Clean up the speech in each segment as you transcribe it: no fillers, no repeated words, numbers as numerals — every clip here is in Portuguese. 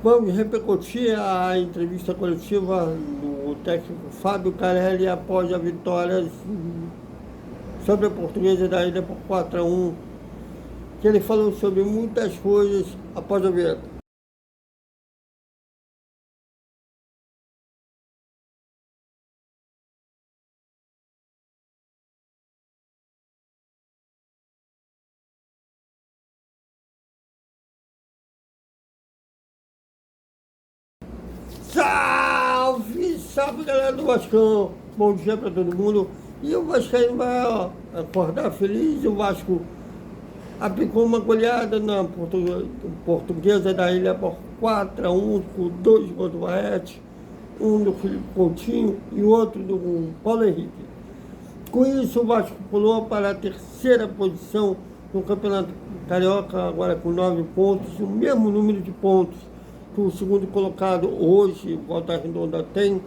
Vamos repercutir a entrevista coletiva do técnico Fábio Carelli após a vitória sobre a Portuguesa da Ilha por 4-1, que ele falou sobre muitas coisas após a vinheta. Salve, salve galera do Vascão, bom dia para todo mundo. E o Vascaíno vai acordar feliz. O Vasco aplicou uma goleada na Portuguesa da Ilha por 4-1, com 2 gols do Vaete, um do Felipe Coutinho e outro do Paulo Henrique. Com isso, o Vasco pulou para a terceira posição no Campeonato Carioca, agora com 9 pontos, o mesmo número de pontos que o segundo colocado hoje, o Volta Redonda, tem,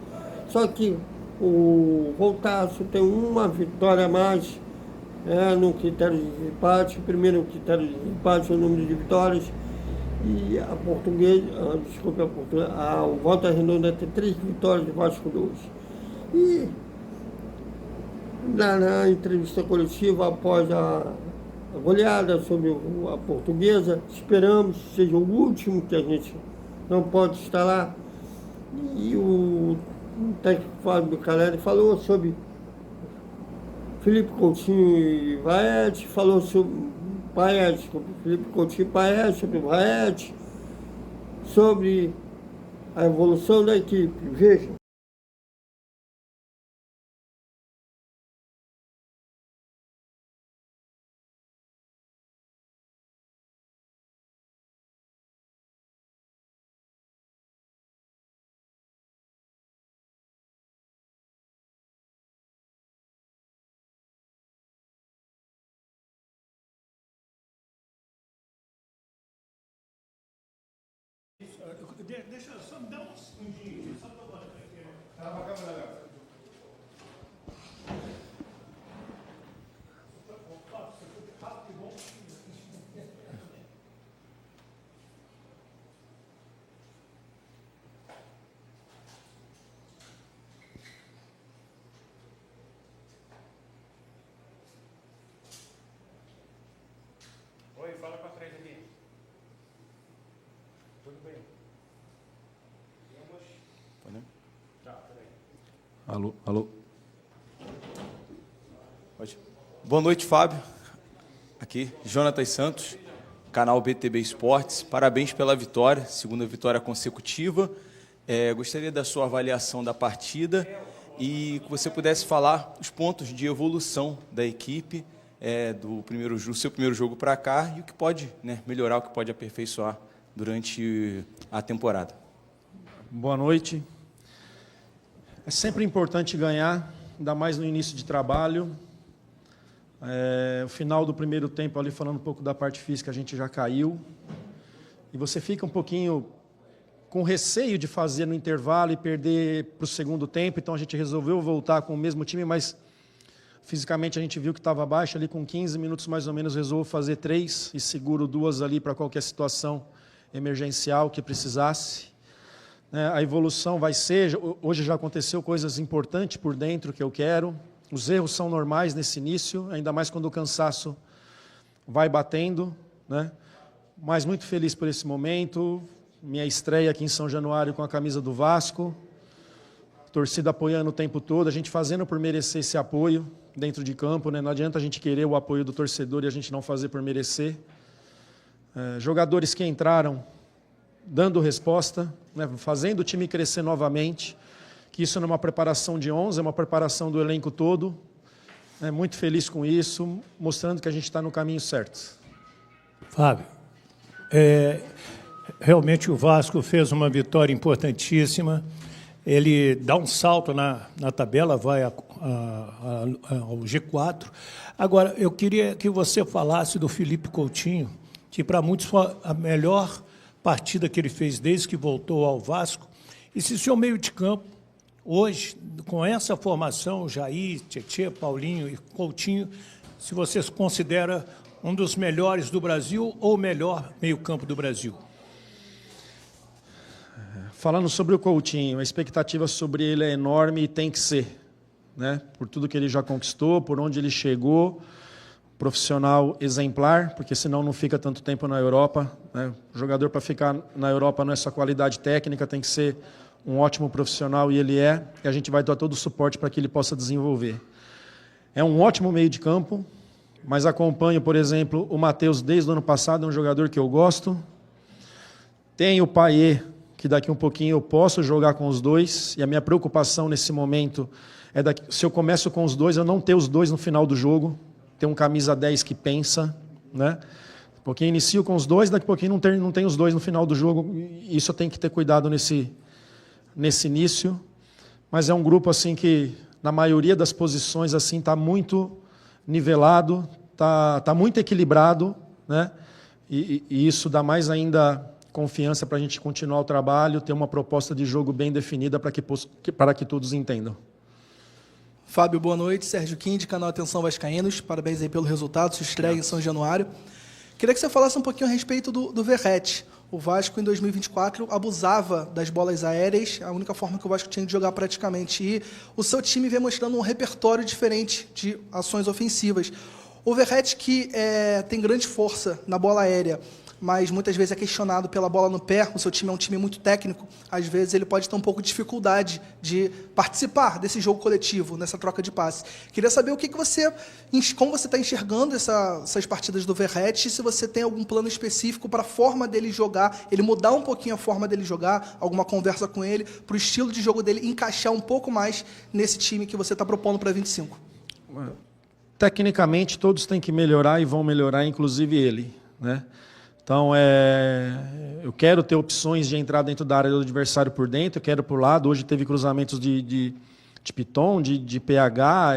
só que o Voltaço tem uma vitória a mais no critério de desempate. O primeiro critério de desempate é o número de vitórias, e a Portuguesa, o Volta Redonda tem 3 vitórias, de Vasco 2. E na entrevista coletiva após a goleada sobre a Portuguesa, esperamos que seja o último, que a gente não pode estar lá. E o técnico Fábio Carelli falou sobre Felipe Coutinho e Vaete, falou sobre Vaete, Felipe Coutinho e Vaete, sobre Vaete, sobre a evolução da equipe. Vejam. Deixa eu só me dar um segundinho, só para botar. Oi, fala com a três aqui. Tudo bem. Tá, peraí. Alô, alô. Pode. Boa noite, Fábio. Aqui, Jonatas Santos, canal BTB Esportes. Parabéns pela vitória, segunda vitória consecutiva. Gostaria da sua avaliação da partida e que você pudesse falar os pontos de evolução da equipe do seu primeiro jogo para cá e o que pode melhorar, o que pode aperfeiçoar durante a temporada. Boa noite. É sempre importante ganhar, ainda mais no início de trabalho. O final do primeiro tempo, ali falando um pouco da parte física, a gente já caiu. E você fica um pouquinho com receio de fazer no intervalo e perder para o segundo tempo. Então a gente resolveu voltar com o mesmo time, mas fisicamente a gente viu que estava abaixo. Ali com 15 minutos mais ou menos, resolvo fazer 3 e seguro 2 ali para qualquer situação emergencial que precisasse. A evolução vai ser, hoje já aconteceu coisas importantes por dentro que eu quero. Os erros são normais nesse início, ainda mais quando o cansaço vai batendo, Mas muito feliz por esse momento. Minha estreia aqui em São Januário com a camisa do Vasco. Torcida apoiando o tempo todo, a gente fazendo por merecer esse apoio dentro de campo, Não adianta a gente querer o apoio do torcedor e a gente não fazer por merecer. Jogadores que entraram dando resposta, fazendo o time crescer novamente, que isso não é uma preparação de 11, é uma preparação do elenco todo. Muito feliz com isso, mostrando que a gente está no caminho certo. Fábio, realmente o Vasco fez uma vitória importantíssima. Ele dá um salto na tabela, vai ao G4. Agora, eu queria que você falasse do Felipe Coutinho, que para muitos foi a melhor partida que ele fez desde que voltou ao Vasco. E se o seu meio de campo, hoje, com essa formação, Jair, Tietê, Paulinho e Coutinho, se você se considera um dos melhores do Brasil ou o melhor meio campo do Brasil? falando sobre o Coutinho, a expectativa sobre ele é enorme e tem que ser, né? Por tudo que ele já conquistou, por onde ele chegou, profissional exemplar, porque senão não fica tanto tempo na Europa, né? O jogador, para ficar na Europa, não é só qualidade técnica, tem que ser um ótimo profissional, e ele é, e a gente vai dar todo o suporte para que ele possa desenvolver. É um ótimo meio de campo, mas acompanho, por exemplo, o Matheus desde o ano passado, é um jogador que eu gosto. Tem o Payet, que daqui um pouquinho eu posso jogar com os dois, e a minha preocupação nesse momento é se eu começo com os dois, eu não ter os dois no final do jogo, ter um camisa 10 que pensa, né? Um pouquinho inicio com os dois, daqui a pouquinho não tem os dois no final do jogo, e isso eu tenho que ter cuidado nesse início, mas é um grupo assim que, na maioria das posições, assim, está muito nivelado, tá muito equilibrado, né? E isso dá mais ainda confiança para a gente continuar o trabalho, ter uma proposta de jogo bem definida para que todos entendam. Fábio, boa noite. Sérgio Quinde, canal Atenção Vascaínos. Parabéns aí pelo resultado, sua estreia em São Januário. Queria que você falasse um pouquinho a respeito do Verratti. O Vasco, em 2024, abusava das bolas aéreas, a única forma que o Vasco tinha de jogar praticamente. E o seu time vem mostrando um repertório diferente de ações ofensivas. O Verratti, que tem grande força na bola aérea, mas muitas vezes é questionado pela bola no pé, o seu time é um time muito técnico, às vezes ele pode ter um pouco de dificuldade de participar desse jogo coletivo, nessa troca de passes. Queria saber como você está enxergando essas partidas do Verratti, se você tem algum plano específico para a forma dele jogar, ele mudar um pouquinho a forma dele jogar, alguma conversa com ele, para o estilo de jogo dele encaixar um pouco mais nesse time que você está propondo para 25. Tecnicamente, todos têm que melhorar e vão melhorar, inclusive ele, né? Então, eu quero ter opções de entrar dentro da área do adversário por dentro, eu quero por lado. Hoje teve cruzamentos de Piton, de PH,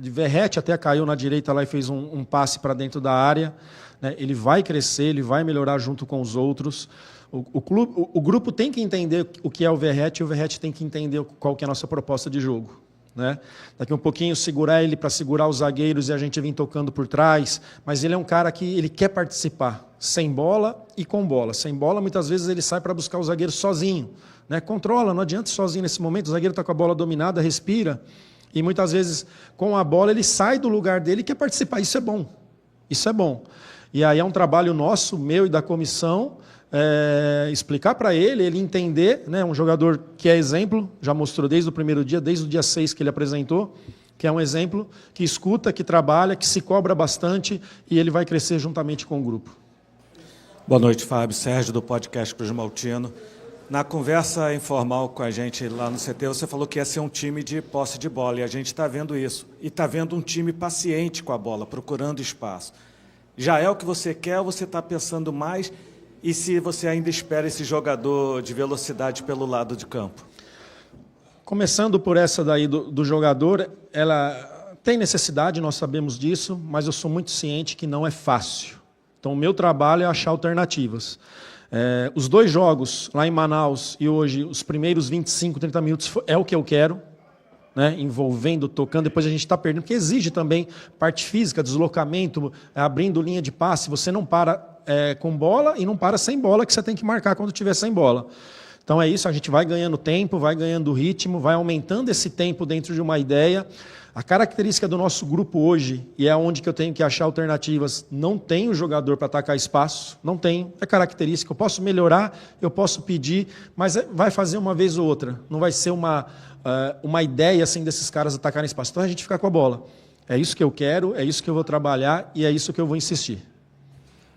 de Verratti, até caiu na direita lá e fez um passe para dentro da área, né? Ele vai crescer, ele vai melhorar junto com os outros. O grupo tem que entender o que é o Verratti, e o Verratti tem que entender qual que é a nossa proposta de jogo, né? Daqui um pouquinho segurar ele para segurar os zagueiros e a gente vir tocando por trás, mas ele é um cara que ele quer participar, sem bola e com bola. Sem bola, muitas vezes ele sai para buscar o zagueiro sozinho, né? Controla, não adianta sozinho nesse momento, o zagueiro está com a bola dominada, respira, e muitas vezes com a bola ele sai do lugar dele e quer participar. Isso é bom, isso é bom. E aí é um trabalho nosso, meu e da comissão, explicar para ele entender, né? Um jogador que é exemplo, já mostrou desde o primeiro dia, desde o dia 6 que ele apresentou, que é um exemplo, que escuta, que trabalha, que se cobra bastante, e ele vai crescer juntamente com o grupo. Boa noite, Fábio. Sérgio, do podcast Cruz Maltino. Na conversa informal com a gente lá no CT, você falou que ia ser um time de posse de bola, e a gente está vendo isso. E está vendo um time paciente com a bola, procurando espaço. Já é o que você quer ou você está pensando mais? E se você ainda espera esse jogador de velocidade pelo lado de campo? Começando por essa daí do jogador, ela tem necessidade, nós sabemos disso, mas eu sou muito ciente que não é fácil. Então, o meu trabalho é achar alternativas. Os dois jogos, lá em Manaus e hoje, os primeiros 25, 30 minutos, é o que eu quero, né? Envolvendo, tocando, depois a gente está perdendo, porque exige também parte física, deslocamento, abrindo linha de passe, você não para com bola e não para sem bola, que você tem que marcar quando estiver sem bola. Então é isso, a gente vai ganhando tempo, vai ganhando ritmo, vai aumentando esse tempo dentro de uma ideia. A característica do nosso grupo hoje, e é onde que eu tenho que achar alternativas, não tem o jogador para atacar espaço, não tem, é característica. Eu posso melhorar, eu posso pedir, mas vai fazer uma vez ou outra, não vai ser uma ideia assim desses caras atacarem espaço. Então a gente fica com a bola. É isso que eu quero, é isso que eu vou trabalhar e é isso que eu vou insistir.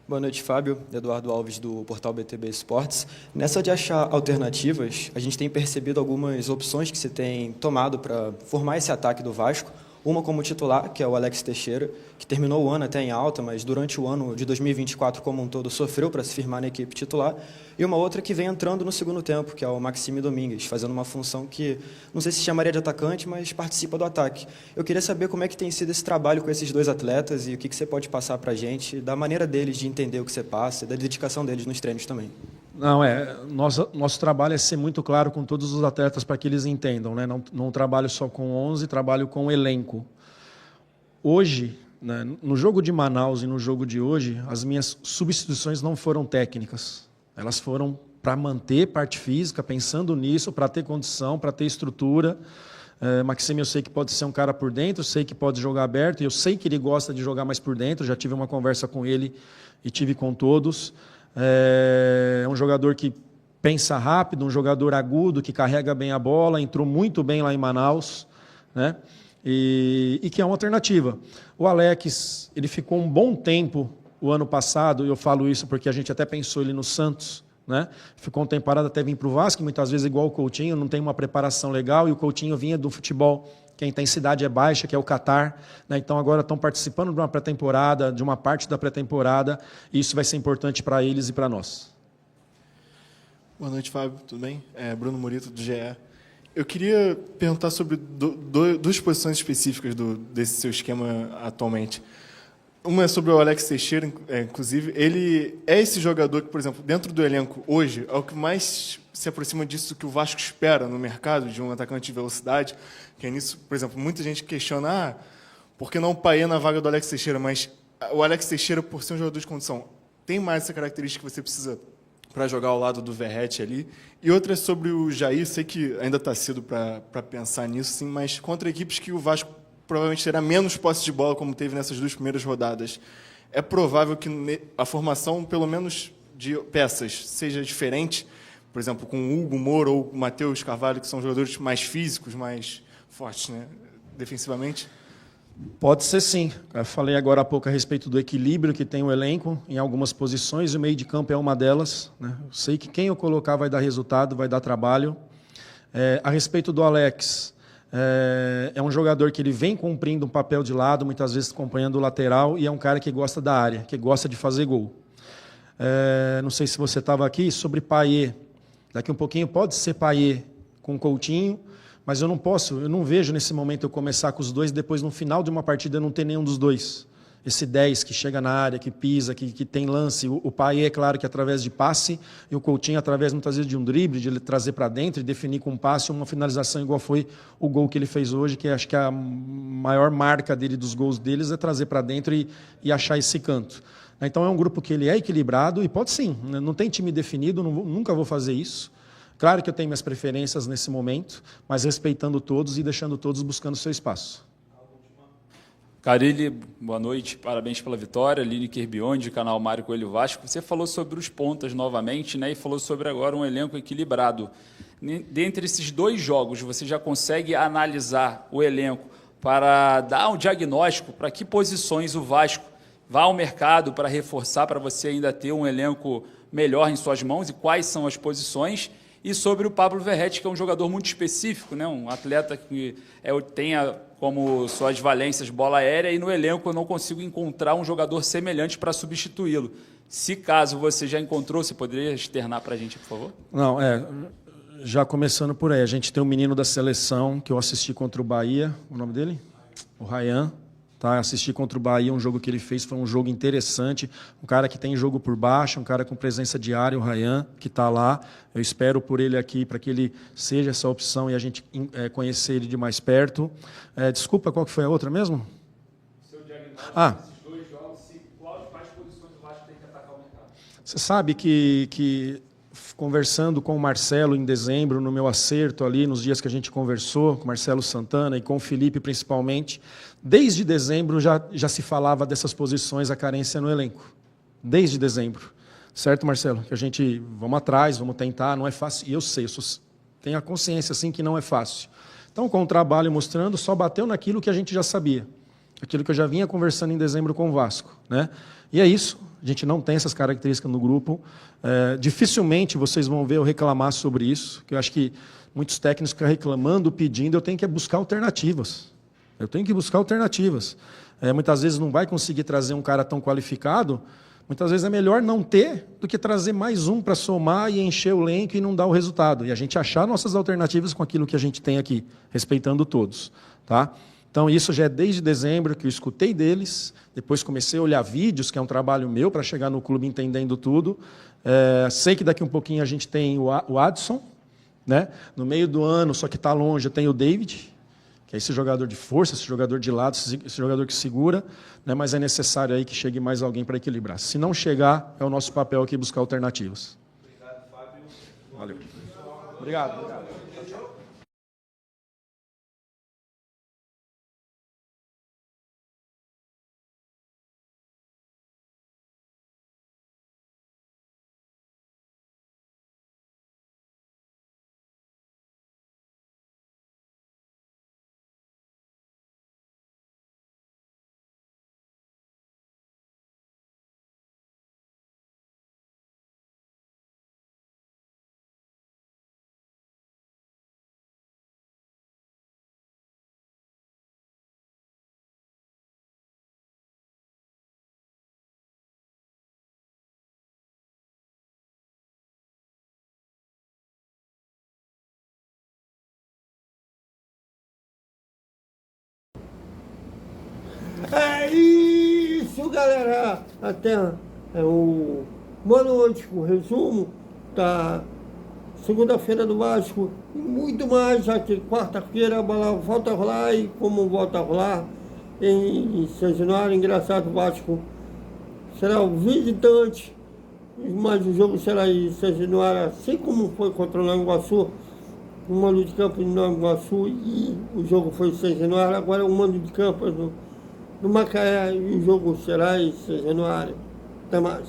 Boa noite, Fábio. Eduardo Alves, do portal BTB Esportes. Nessa de achar alternativas, a gente tem percebido algumas opções que se tem tomado para formar esse ataque do Vasco. Uma como titular, que é o Alex Teixeira, que terminou o ano até em alta, mas durante o ano de 2024 como um todo sofreu para se firmar na equipe titular. E uma outra que vem entrando no segundo tempo, que é o Maxime Domingues, fazendo uma função que não sei se chamaria de atacante, mas participa do ataque. Eu queria saber como é que tem sido esse trabalho com esses dois atletas e o que você pode passar para a gente, da maneira deles de entender o que você passa, da dedicação deles nos treinos também. Não, nosso trabalho é ser muito claro com todos os atletas para que eles entendam, né? Não trabalho só com 11, trabalho com o elenco. Hoje, né, no jogo de Manaus e no jogo de hoje, as minhas substituições não foram técnicas, elas foram para manter parte física, pensando nisso, para ter condição, para ter estrutura. Maxime, eu sei que pode ser um cara por dentro, sei que pode jogar aberto, e eu sei que ele gosta de jogar mais por dentro, já tive uma conversa com ele e tive com todos. É um jogador que pensa rápido, um jogador agudo, que carrega bem a bola, entrou muito bem lá em Manaus, né? E que é uma alternativa. O Alex, ele ficou um bom tempo o ano passado, e eu falo isso porque a gente até pensou ele no Santos, né? Ficou uma temporada até vir para o Vasco, muitas vezes igual o Coutinho, não tem uma preparação legal, e o Coutinho vinha do futebol que a intensidade é baixa, que é o Catar, né? Então agora estão participando de uma pré-temporada, de uma parte da pré-temporada, e isso vai ser importante para eles e para nós. Boa noite, Fábio, tudo bem? Bruno Murito, do GE. Eu queria perguntar sobre duas posições específicas desse seu esquema atualmente. Uma é sobre o Alex Teixeira, inclusive. Ele é esse jogador que, por exemplo, dentro do elenco hoje, é o que mais se aproxima disso que o Vasco espera no mercado, de um atacante de velocidade. Que é nisso, por exemplo, muita gente questiona por que não o Paê na vaga do Alex Teixeira? Mas o Alex Teixeira, por ser um jogador de condição, tem mais essa característica que você precisa para jogar ao lado do Verratti ali. E outra é sobre o Jair. Sei que ainda está cedo para pensar nisso, sim, mas contra equipes que o Vasco provavelmente terá menos posse de bola, como teve nessas 2 primeiras rodadas. É provável que a formação, pelo menos de peças, seja diferente, por exemplo, com o Hugo Moura ou o Matheus Carvalho, que são jogadores mais físicos, mais fortes, né, defensivamente? Pode ser sim. Eu falei agora há pouco a respeito do equilíbrio que tem o elenco em algumas posições, e o meio de campo é uma delas, né? Eu sei que quem eu colocar vai dar resultado, vai dar trabalho. A respeito do Alex, é um jogador que ele vem cumprindo um papel de lado, muitas vezes acompanhando o lateral, e é um cara que gosta da área, que gosta de fazer gol. Não sei se você estava aqui, sobre Payet. Daqui um pouquinho pode ser Payet com Coutinho, mas eu não vejo nesse momento eu começar com os dois, depois no final de uma partida eu não ter nenhum dos dois. Esse 10 que chega na área, que pisa, que tem lance. O Payet, é claro, que através de passe, e o Coutinho através muitas vezes de um drible, de ele trazer para dentro e definir com um passe uma finalização igual foi o gol que ele fez hoje, que acho que a maior marca dele, dos gols deles, é trazer para dentro e achar esse canto. Então é um grupo que ele é equilibrado e pode sim, não tem time definido, nunca vou fazer isso. Claro que eu tenho minhas preferências nesse momento, mas respeitando todos e deixando todos buscando seu espaço. Carilli, boa noite, parabéns pela vitória. Lineker Biondi, canal Mário Coelho Vasco. Você falou sobre os pontas novamente, né, e falou sobre agora um elenco equilibrado. Dentre esses 2 jogos, você já consegue analisar o elenco para dar um diagnóstico para que posições o Vasco vá ao mercado para reforçar, para você ainda ter um elenco melhor em suas mãos, e quais são as posições? E sobre o Pablo Verratti, que é um jogador muito específico, né? Um atleta que tenha como suas valências bola aérea, e no elenco eu não consigo encontrar um jogador semelhante para substituí-lo. Se caso você já encontrou, você poderia externar para a gente, por favor? Não, já começando por aí, a gente tem um menino da seleção que eu assisti contra o Bahia, o nome dele? O Ryan. Tá, assisti contra o Bahia, um jogo que ele fez foi um jogo interessante, um cara que tem jogo por baixo, um cara com presença diária, o Ryan, que está lá. Eu espero por ele aqui para que ele seja essa opção e a gente conhecer ele de mais perto. Desculpa, qual que foi a outra mesmo? Seu diagnóstico desses 2 jogos, quais posições o Vasco tem que atacar o mercado? Você sabe que conversando com o Marcelo em dezembro, no meu acerto ali, nos dias que a gente conversou, com o Marcelo Santana e com o Felipe principalmente, desde dezembro já se falava dessas posições, a carência no elenco. Desde dezembro. Certo, Marcelo? Que a gente, vamos atrás, vamos tentar, não é fácil. E eu sei, tenho a consciência assim que não é fácil. Então, com o trabalho mostrando, só bateu naquilo que a gente já sabia. Aquilo que eu já vinha conversando em dezembro com o Vasco, né? E é isso, a gente não tem essas características no grupo. Dificilmente vocês vão ver eu reclamar sobre isso, que eu acho que muitos técnicos ficam reclamando, pedindo, eu tenho que buscar alternativas. Muitas vezes não vai conseguir trazer um cara tão qualificado, muitas vezes é melhor não ter do que trazer mais um para somar e encher o elenco e não dar o resultado. E a gente achar nossas alternativas com aquilo que a gente tem aqui, respeitando todos, tá? Então, isso já é desde dezembro que eu escutei deles, depois comecei a olhar vídeos, que é um trabalho meu, para chegar no clube entendendo tudo. Sei que daqui um pouquinho a gente tem o Adson, né? No meio do ano, só que está longe, tem o David, que é esse jogador de força, esse jogador de lado, esse jogador que segura, né? Mas é necessário aí que chegue mais alguém para equilibrar. Se não chegar, é o nosso papel aqui buscar alternativas. Obrigado, Fábio. Valeu. Obrigado. É isso, galera. Até o boa noite, o resumo da segunda-feira do Vasco e muito mais. Aqui quarta-feira a bola volta a rolar e como volta a rolar em São Januário, engraçado, o Vasco será o visitante, mas o jogo será em São Januário, assim como foi contra o Nova Iguaçu, o mando de campo de Nova Iguaçu e o jogo foi em São Januário, agora o mando de campo no Macaé e o jogo será em São Januário. Até mais.